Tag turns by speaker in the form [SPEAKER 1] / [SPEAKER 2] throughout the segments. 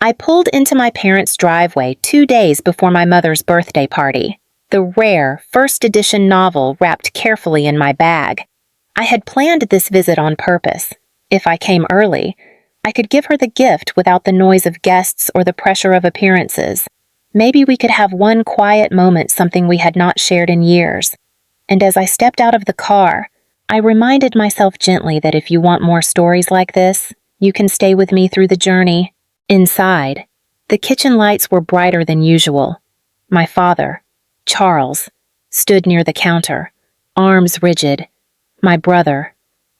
[SPEAKER 1] I pulled into my parents' driveway 2 days before my mother's birthday party, the rare first edition novel wrapped carefully in my bag. I had planned this visit on purpose. If I came early, I could give her the gift without the noise of guests or the pressure of appearances. Maybe we could have one quiet moment, something we had not shared in years. And as I stepped out of the car, I reminded myself gently that if you want more stories like this, you can stay with me through the journey. Inside, the kitchen lights were brighter than usual. My father, Charles, stood near the counter, arms rigid. My brother,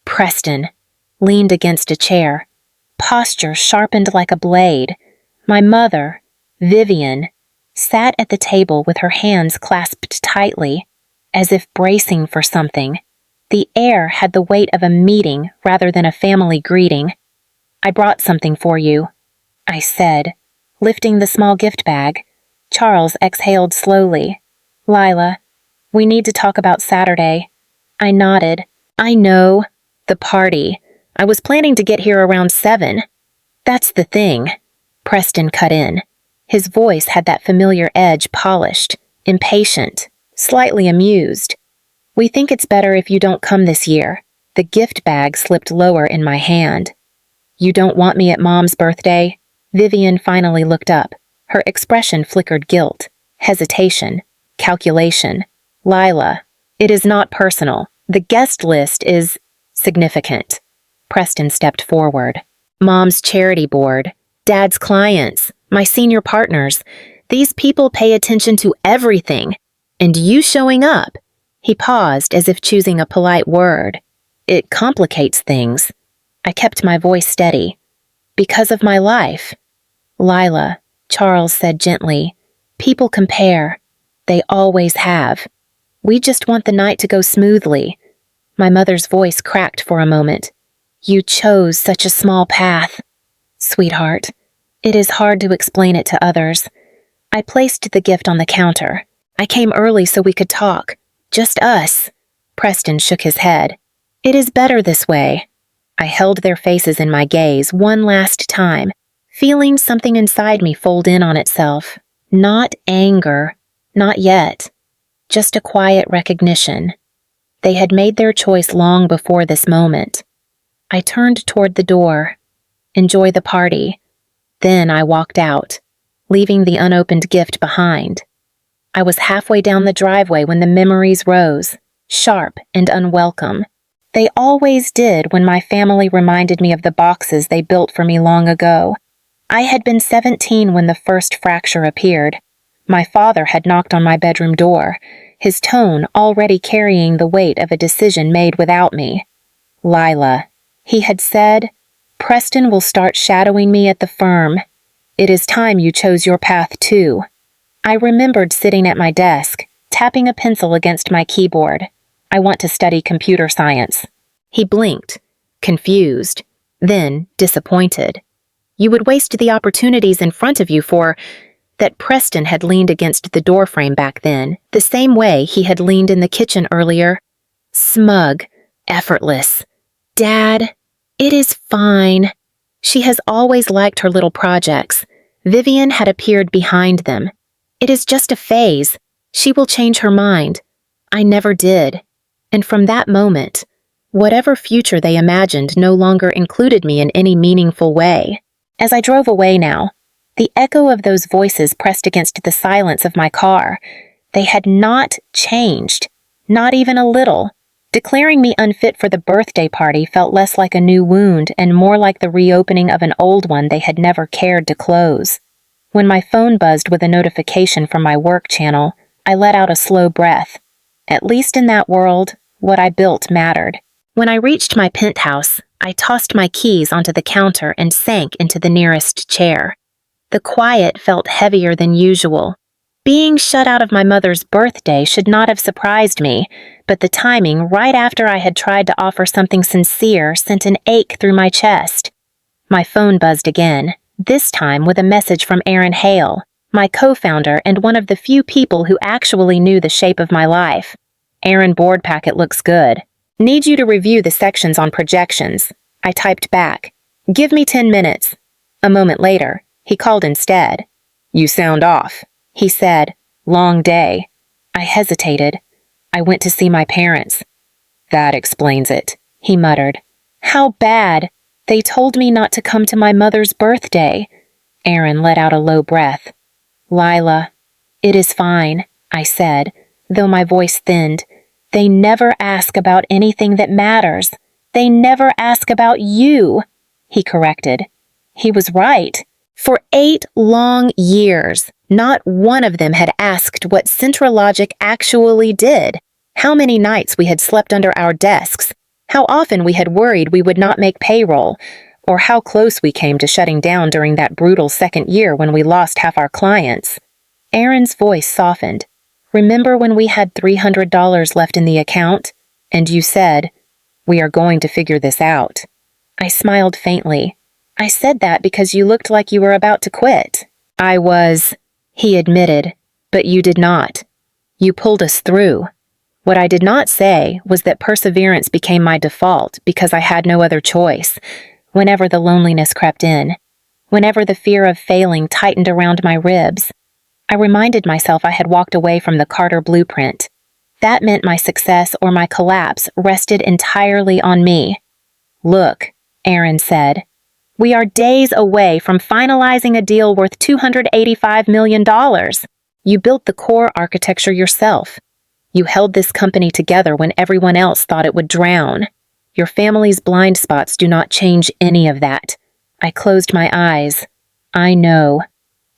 [SPEAKER 1] Preston, leaned against a chair, posture sharpened like a blade. My mother, Vivian, sat at the table with her hands clasped tightly, as if bracing for something. The air had the weight of a meeting rather than a family greeting. "I brought something for you," I said, lifting the small gift bag. Charles exhaled slowly. "Lila, we need to talk about Saturday." I nodded. "I know. The party. I was planning to get here around 7. "That's the thing," Preston cut in. His voice had that familiar edge, polished, impatient, slightly amused. "We think it's better if you don't come this year." The gift bag slipped lower in my hand. "You don't want me at Mom's birthday?" Vivian finally looked up. Her expression flickered guilt, hesitation, calculation. "Lila, it is not personal. The guest list is significant." Preston stepped forward. "Mom's charity board, Dad's clients, my senior partners. These people pay attention to everything. And you showing up." He paused as if choosing a polite word. "It complicates things." I kept my voice steady. "Because of my life." "Lila," Charles said gently, "people compare. They always have. We just want the night to go smoothly." My mother's voice cracked for a moment. "You chose such a small path." "Sweetheart, it is hard to explain it to others." I placed the gift on the counter. "I came early so we could talk. Just us." Preston shook his head. "It is better this way." I held their faces in my gaze one last time, feeling something inside me fold in on itself. Not anger, not yet. Just a quiet recognition. They had made their choice long before this moment. I turned toward the door. Enjoy the party. Then I walked out, leaving the unopened gift behind. I was halfway down the driveway when the memories rose, sharp and unwelcome. They always did when my family reminded me of the boxes they built for me long ago. I had been 17 when the first fracture appeared. My father had knocked on my bedroom door, his tone already carrying the weight of a decision made without me. "Lila," he had said, "Preston will start shadowing me at the firm. It is time you chose your path too." I remembered sitting at my desk, tapping a pencil against my keyboard. "I want to study computer science." He blinked, confused, then disappointed. "You would waste the opportunities in front of you for—" That Preston had leaned against the doorframe back then, the same way he had leaned in the kitchen earlier. Smug, effortless. "Dad, it is fine." She has always liked her little projects. Vivian had appeared behind them. "It is just a phase. She will change her mind." I never did. And from that moment, whatever future they imagined no longer included me in any meaningful way. As I drove away now, the echo of those voices pressed against the silence of my car. They had not changed, not even a little. Declaring me unfit for the birthday party felt less like a new wound and more like the reopening of an old one they had never cared to close. When my phone buzzed with a notification from my work channel, I let out a slow breath. At least in that world, what I built mattered. When I reached my penthouse, I tossed my keys onto the counter and sank into the nearest chair. The quiet felt heavier than usual. Being shut out of my mother's birthday should not have surprised me, but the timing right after I had tried to offer something sincere sent an ache through my chest. My phone buzzed again, this time with a message from Aaron Hale, my co-founder and one of the few people who actually knew the shape of my life. "Aaron, board packet looks good. Need you to review the sections on projections." I typed back, "Give me 10 minutes." A moment later, He called instead. "You sound off," he said. "Long day." I hesitated. "I went to see my parents." "That explains it," he muttered. "How bad? They told me not to come to my mother's birthday." Aaron let out a low breath. "Lila, it is fine," I said, though my voice thinned. "They never ask about anything that matters. They never ask about you," he corrected. He was right. For 8 long years, not one of them had asked what Centralogic actually did, how many nights we had slept under our desks, how often we had worried we would not make payroll, or how close we came to shutting down during that brutal second year when we lost half our clients. Aaron's voice softened. "Remember when we had $300 left in the account? And you said, 'We are going to figure this out.'" I smiled faintly. "I said that because you looked like you were about to quit." "I was," he admitted, "but you did not. You pulled us through." What I did not say was that perseverance became my default because I had no other choice. Whenever the loneliness crept in, whenever the fear of failing tightened around my ribs, I reminded myself I had walked away from the Carter blueprint. That meant my success or my collapse rested entirely on me. "Look," Aaron said, "we are days away from finalizing a deal worth $285 million. You built the core architecture yourself. You held this company together when everyone else thought it would drown. Your family's blind spots do not change any of that." I closed my eyes. "I know.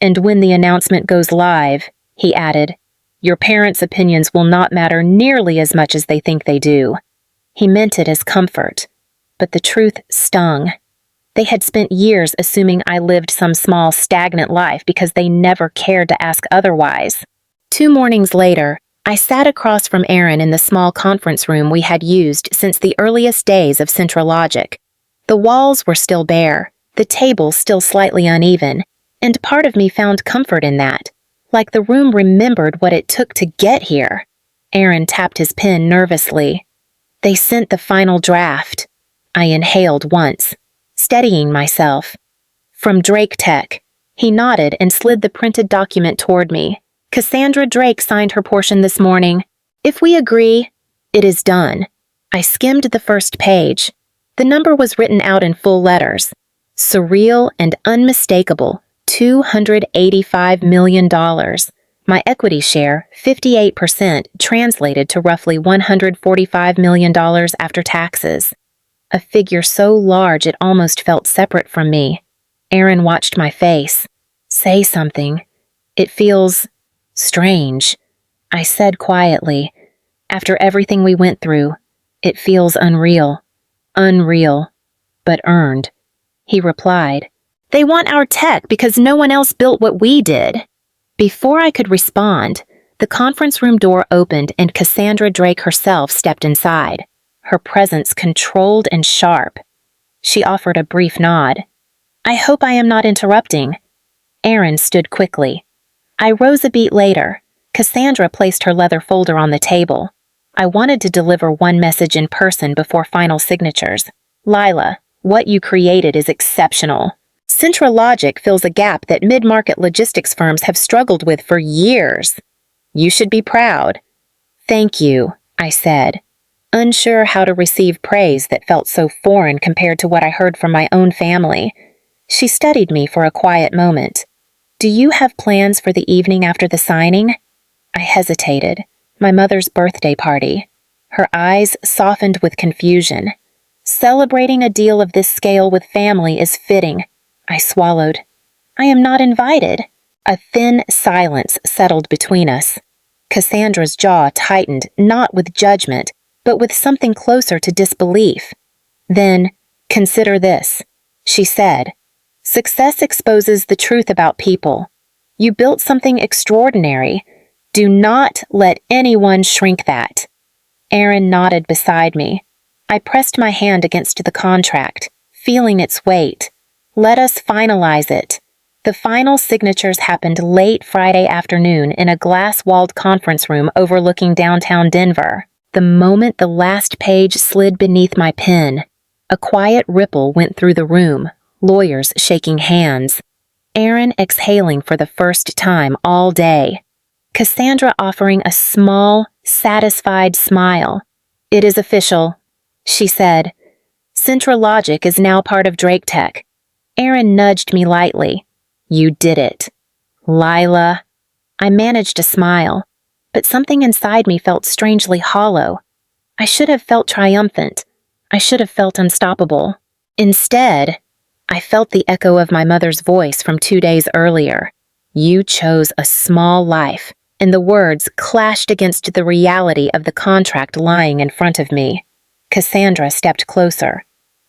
[SPEAKER 1] And when the announcement goes live," he added, "your parents' opinions will not matter nearly as much as they think they do." He meant it as comfort, but the truth stung. They had spent years assuming I lived some small, stagnant life because they never cared to ask otherwise. 2 mornings later, I sat across from Aaron in the small conference room we had used since the earliest days of Centralogic. The walls were still bare, the table still slightly uneven, and part of me found comfort in that, like the room remembered what it took to get here. Aaron tapped his pen nervously. "They sent the final draft." I inhaled once, steadying myself. "From Drake Tech." He nodded and slid the printed document toward me. "Cassandra Drake signed her portion this morning. If we agree, it is done." I skimmed the first page. The number was written out in full letters. Surreal and unmistakable, $285 million. My equity share, 58%, translated to roughly $145 million after taxes. A figure so large it almost felt separate from me. Aaron watched my face. "Say something. It feels strange," I said quietly. "After everything we went through, it feels unreal. Unreal, but earned." He replied, "They want our tech because no one else built what we did." Before I could respond, the conference room door opened and Cassandra Drake herself stepped inside, her presence controlled and sharp. She offered a brief nod. "I hope I am not interrupting." Aaron stood quickly. I rose a beat later. Cassandra placed her leather folder on the table. I wanted to deliver one message in person before final signatures. "Lila, what you created is exceptional. Centralogic fills a gap that mid-market logistics firms have struggled with for years. You should be proud." "Thank you," I said, unsure how to receive praise that felt so foreign compared to what I heard from my own family. She studied me for a quiet moment. "Do you have plans for the evening after the signing?" I hesitated. My mother's birthday party. Her eyes softened with confusion. "Celebrating a deal of this scale with family is fitting." I swallowed. "I am not invited." A thin silence settled between us. Cassandra's jaw tightened, not with judgment, but with something closer to disbelief. Then, "Consider this," she said. "Success exposes the truth about people. You built something extraordinary. Do not let anyone shrink that." Aaron nodded beside me. I pressed my hand against the contract, feeling its weight. Let us finalize it. The final signatures happened late Friday afternoon in a glass-walled conference room overlooking downtown Denver. The moment the last page slid beneath my pen, a quiet ripple went through the room, lawyers shaking hands. Aaron exhaling for the first time all day. Cassandra offering a small, satisfied smile. "It is official," she said. "Central Logic is now part of Drake Tech." Aaron nudged me lightly. "You did it." "Lila." I managed a smile, but something inside me felt strangely hollow. I should have felt triumphant. I should have felt unstoppable. Instead, I felt the echo of my mother's voice from 2 days earlier. "You chose a small life," and the words clashed against the reality of the contract lying in front of me. Cassandra stepped closer.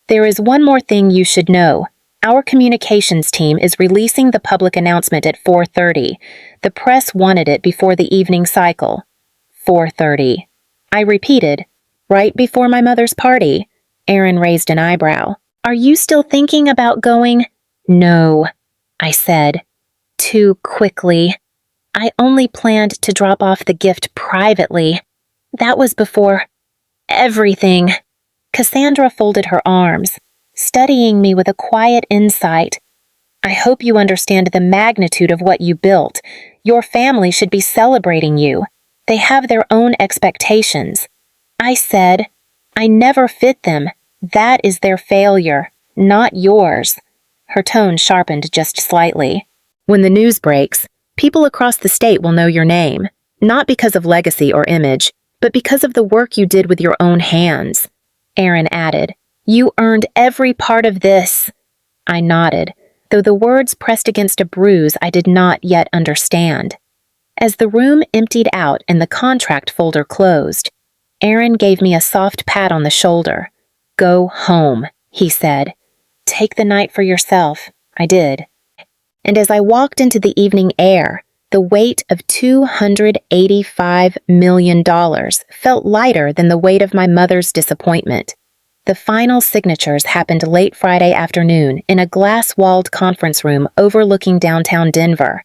[SPEAKER 1] "There is one more thing you should know. Our communications team is releasing the public announcement at 4:30. The press wanted it before the evening cycle." 4:30. I repeated. "Right before my mother's party." Aaron raised an eyebrow. "Are you still thinking about going?" "No," I said. Too quickly. "I only planned to drop off the gift privately. That was before everything." Cassandra folded her arms, studying me with a quiet insight. "I hope you understand the magnitude of what you built. Your family should be celebrating you. They have their own expectations." I said, "I never fit them. That is their failure, not yours." Her tone sharpened just slightly. "When the news breaks, people across the state will know your name, not because of legacy or image, but because of the work you did with your own hands." Aaron added, "You earned every part of this." I nodded, though the words pressed against a bruise I did not yet understand. As the room emptied out and the contract folder closed, Aaron gave me a soft pat on the shoulder. "Go home," he said. "Take the night for yourself." I did. And as I walked into the evening air, the weight of $285 million felt lighter than the weight of my mother's disappointment. The final signatures happened late Friday afternoon in a glass-walled conference room overlooking downtown Denver.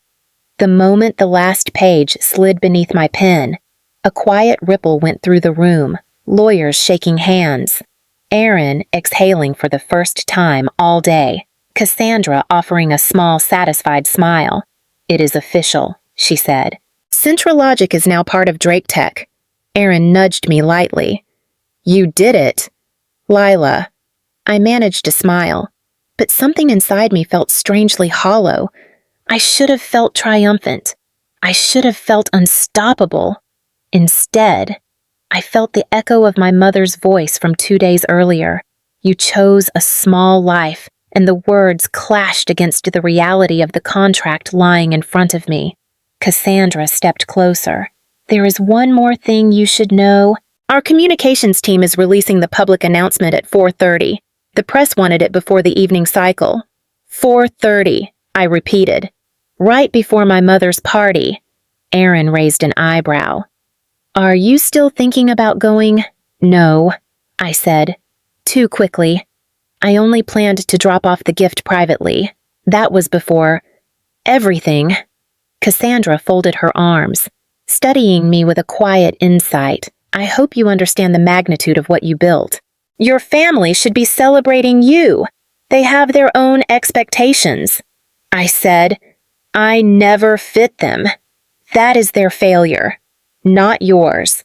[SPEAKER 1] The moment the last page slid beneath my pen, a quiet ripple went through the room, lawyers shaking hands, Aaron exhaling for the first time all day, Cassandra offering a small, satisfied smile. "It is official," she said. "Central Logic is now part of Drake Tech." Aaron nudged me lightly. "You did it." "Lila." I managed a smile, but something inside me felt strangely hollow. I should have felt triumphant. I should have felt unstoppable. Instead, I felt the echo of my mother's voice from 2 days earlier. "You chose a small life," and the words clashed against the reality of the contract lying in front of me. Cassandra stepped closer. "There is one more thing you should know. Our communications team is releasing the public announcement at 4:30. The press wanted it before the evening cycle." 4:30, I repeated. "Right before my mother's party." Aaron raised an eyebrow. "Are you still thinking about going?" "No," I said. Too quickly. "I only planned to drop off the gift privately. That was before everything." Cassandra folded her arms, studying me with a quiet insight. "I hope you understand the magnitude of what you built. Your family should be celebrating you. They have their own expectations." I said, "I never fit them. That is their failure, not yours."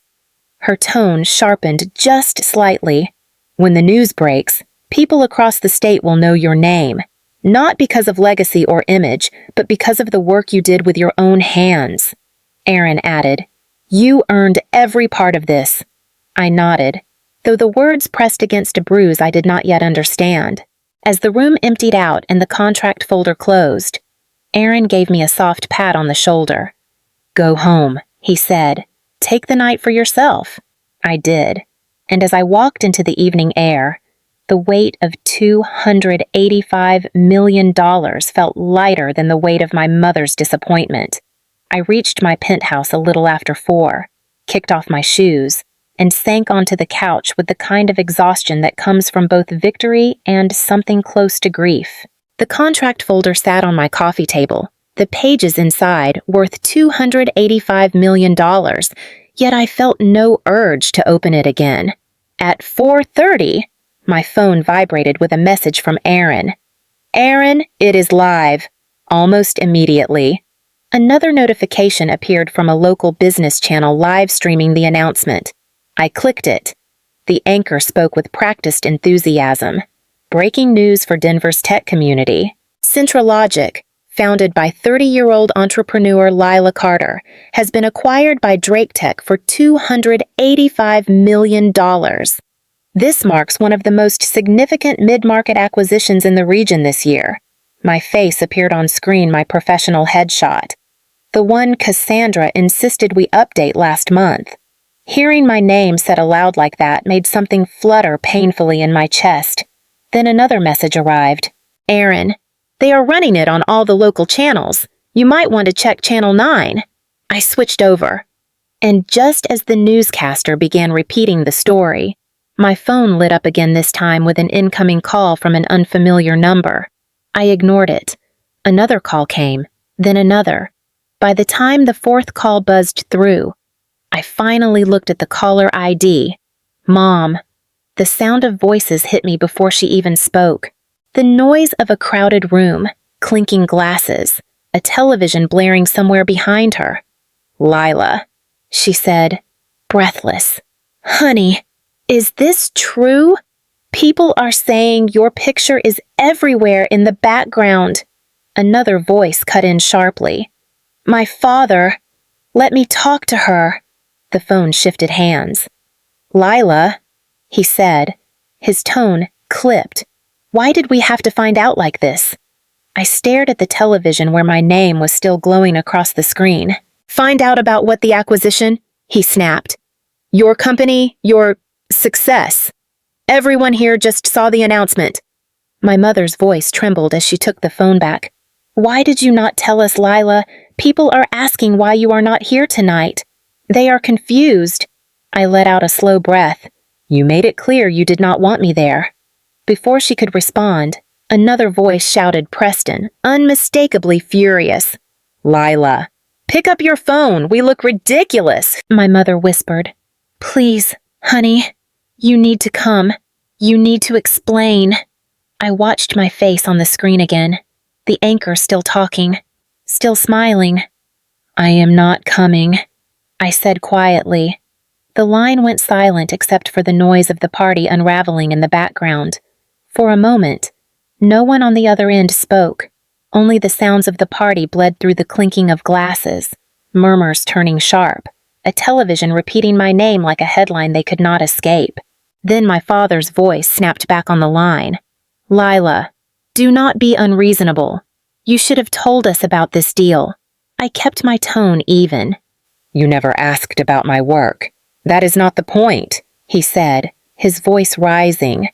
[SPEAKER 1] Her tone sharpened just slightly. "When the news breaks, people across the state will know your name, not because of legacy or image, but because of the work you did with your own hands." Aaron added, "You earned every part of this." I nodded, though the words pressed against a bruise I did not yet understand. As the room emptied out and the contract folder closed, Aaron gave me a soft pat on the shoulder. "Go home," he said. "Take the night for yourself." I did, and as I walked into the evening air, the weight of $285 million felt lighter than the weight of my mother's disappointment. I reached my penthouse a little after 4, kicked off my shoes, and sank onto the couch with the kind of exhaustion that comes from both victory and something close to grief. The contract folder sat on my coffee table, the pages inside worth $285 million, yet I felt no urge to open it again. At 4:30, my phone vibrated with a message from Aaron. "Aaron, it is live. Almost immediately, another notification appeared from a local business channel live streaming the announcement. I clicked it. The anchor spoke with practiced enthusiasm. Breaking news for Denver's tech community. CentraLogic, founded by 30-year-old entrepreneur Lila Carter, has been acquired by Drake Tech for $285 million. This marks one of the most significant mid-market acquisitions in the region this year. My face appeared on screen, my professional headshot. The one Cassandra insisted we update last month. Hearing my name said aloud like that made something flutter painfully in my chest. Then another message arrived. Aaron, they are running it on all the local channels. You might want to check Channel 9. I switched over. And just as the newscaster began repeating the story, my phone lit up again, this time with an incoming call from an unfamiliar number. I ignored it. Another call came, then another. By the time the fourth call buzzed through, I finally looked at the caller ID. Mom. The sound of voices hit me before she even spoke. The noise of a crowded room, clinking glasses, a television blaring somewhere behind her. Lila, she said, breathless. Honey, is this true? People are saying your picture is everywhere in the background. Another voice cut in sharply. My father. Let me talk to her. The phone shifted hands. Lila, he said, his tone clipped. Why did we have to find out like this? I stared at the television where my name was still glowing across the screen. Find out about what the acquisition? He snapped. Your company, your success. Everyone here just saw the announcement. My mother's voice trembled as she took the phone back. Why did you not tell us, Lila? People are asking why you are not here tonight. They are confused. I let out a slow breath. You made it clear you did not want me there. Before she could respond, another voice shouted Preston, unmistakably furious. Lila, pick up your phone. We look ridiculous, my mother whispered. Please, honey, you need to come. You need to explain. I watched my face on the screen again, the anchor still talking, still smiling. I am not coming, I said quietly. The line went silent except for the noise of the party unraveling in the background. For a moment, no one on the other end spoke. Only the sounds of the party bled through the clinking of glasses, murmurs turning sharp, a television repeating my name like a headline they could not escape. Then my father's voice snapped back on the line. Lila, do not be unreasonable. You should have told us about this deal. I kept my tone even. You never asked about my work. That is not the point, he said, his voice rising.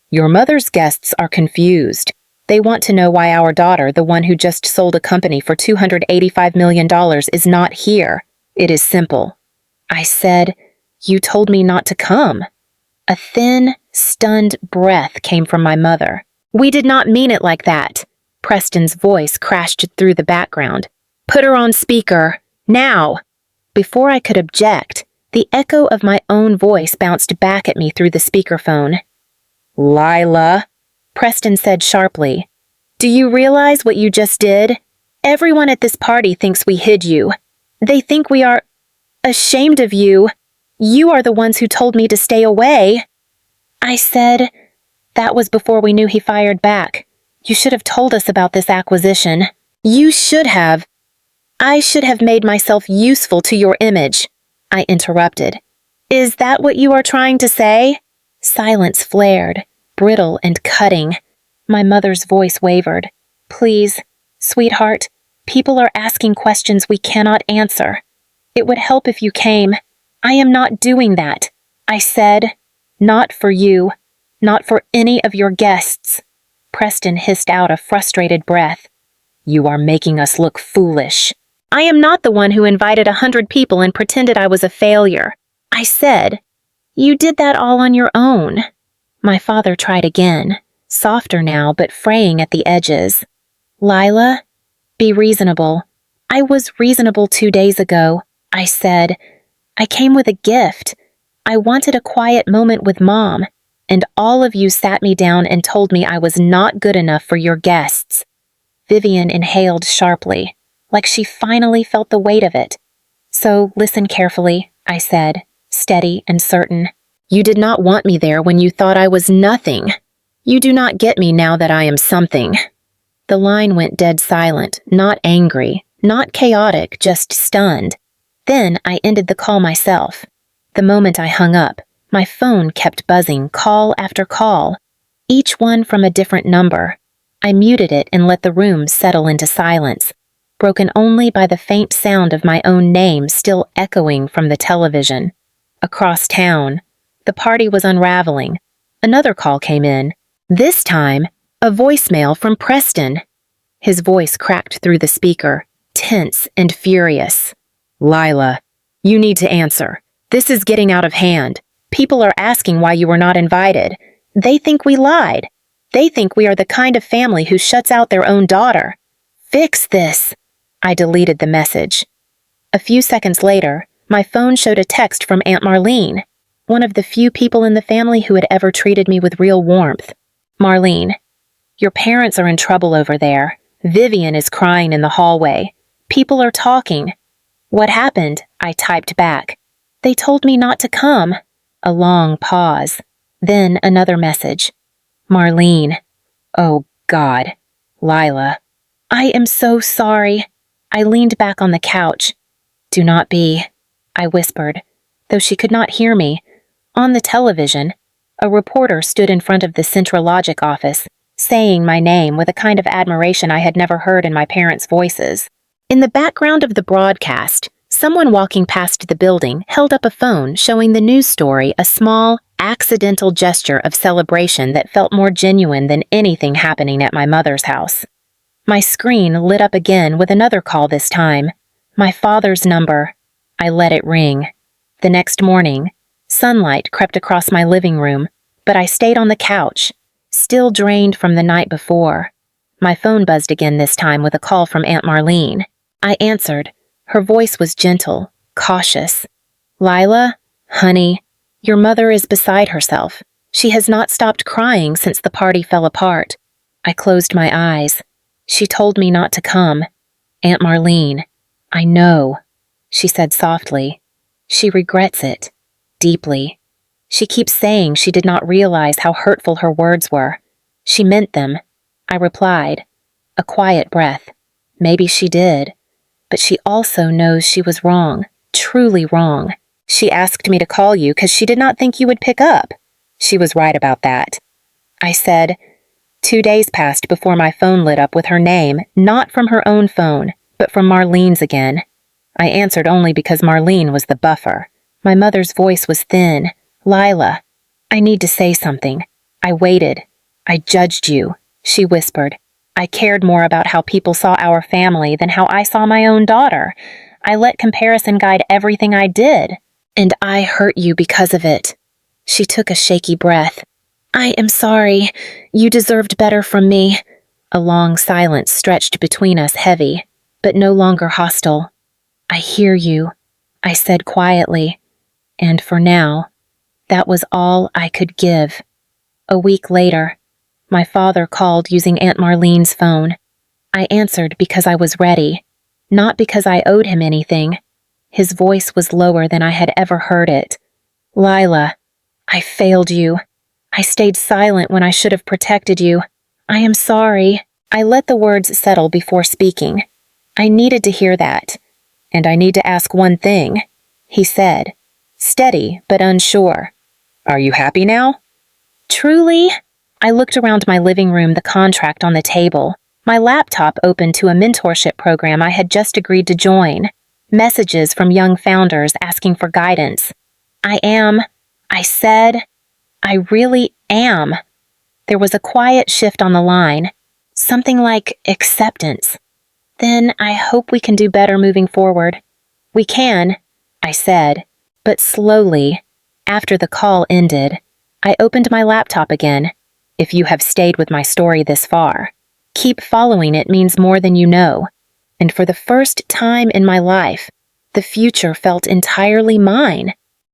[SPEAKER 1] Your mother's guests are confused. They want to know why our daughter, the one who just sold a company for $285 million, is not here. It is simple. I said, you told me not to come. A thin, stunned breath came from my mother. We did not mean it like that. Preston's voice crashed through the background. Put her on speaker. Now. Before I could object, the echo of my own voice bounced back at me through the speakerphone. Lila, Preston said sharply. Do you realize what you just did? Everyone at this party thinks we hid you. They think we are ashamed of you. You are the ones who told me to stay away. I said, that was before we knew he fired back. You should have told us about this acquisition. You should have. I should have made myself useful to your image. I interrupted. Is that what you are trying to say? Silence flared, brittle and cutting. My mother's voice wavered. Please, sweetheart, people are asking questions we cannot answer. It would help if you came. I am not doing that. I said, not for you, not for any of your guests. Preston hissed out a frustrated breath. You are making us look foolish. I am not the one who invited 100 people and pretended I was a failure. I said, you did that all on your own. My father tried again, softer now but fraying at the edges. Lila, be reasonable. I was reasonable 2 days ago. I said, I came with a gift. I wanted a quiet moment with Mom, and all of you sat me down and told me I was not good enough for your guests. Vivian inhaled sharply, like she finally felt the weight of it. "So listen carefully," I said, steady and certain. "You did not want me there when you thought I was nothing. You do not get me now that I am something." The line went dead silent, not angry, not chaotic, just stunned. Then I ended the call myself. The moment I hung up, my phone kept buzzing call after call, each one from a different number. I muted it and let the room settle into silence, broken only by the faint sound of my own name still echoing from the television. Across town, the party was unraveling. Another call came in. This time, a voicemail from Preston. His voice cracked through the speaker, tense and furious. "Lila, you need to answer. This is getting out of hand. People are asking why you were not invited. They think we lied. They think we are the kind of family who shuts out their own daughter. Fix this." I deleted the message. A few seconds later, my phone showed a text from Aunt Marlene, one of the few people in the family who had ever treated me with real warmth. "Marlene, your parents are in trouble over there. Vivian is crying in the hallway. People are talking." "What happened?" I typed back. "They told me not to come." A long pause. Then another message. "Marlene. Oh, God. Lila. I am so sorry." I leaned back on the couch. "Do not be," I whispered, though she could not hear me. On the television, a reporter stood in front of the Centralogic office, saying my name with a kind of admiration I had never heard in my parents' voices. In the background of the broadcast, someone walking past the building held up a phone showing the news story, a small, accidental gesture of celebration that felt more genuine than anything happening at my mother's house. My screen lit up again with another call this time. My father's number. I let it ring. The next morning, sunlight crept across my living room, but I stayed on the couch, still drained from the night before. My phone buzzed again this time with a call from Aunt Marlene. I answered. Her voice was gentle, cautious. "Lila, honey, your mother is beside herself. She has not stopped crying since the party fell apart." I closed my eyes. "She told me not to come." "Aunt Marlene, I know," she said softly. "She regrets it. Deeply. She keeps saying she did not realize how hurtful her words were. She meant them." I replied. A quiet breath. "Maybe she did. But she also knows she was wrong, truly wrong. She asked me to call you because she did not think you would pick up. She was right about that." I said. 2 days passed before my phone lit up with her name, not from her own phone, but from Marlene's again. I answered only because Marlene was the buffer. My mother's voice was thin. "Lila, I need to say something." I waited. "I judged you," she whispered. "I cared more about how people saw our family than how I saw my own daughter. I let comparison guide everything I did. And I hurt you because of it." She took a shaky breath. "I am sorry. You deserved better from me." A long silence stretched between us, heavy, but no longer hostile. "I hear you," I said quietly. And for now, that was all I could give. A week later, my father called using Aunt Marlene's phone. I answered because I was ready, not because I owed him anything. His voice was lower than I had ever heard it. "Lila, I failed you. I stayed silent when I should have protected you. I am sorry." I let the words settle before speaking. "I needed to hear that. And I need to ask one thing," he said, steady but unsure. "Are you happy now?" "Truly?" I looked around my living room, the contract on the table, my laptop open to a mentorship program I had just agreed to join, messages from young founders asking for guidance. "I am," I said. "I really am." There was a quiet shift on the line, something like acceptance. "Then I hope we can do better moving forward." "We can," I said, but slowly, after the call ended, I opened my laptop again. If you have stayed with my story this far, keep following it means more than you know. And for the first time in my life, the future felt entirely mine.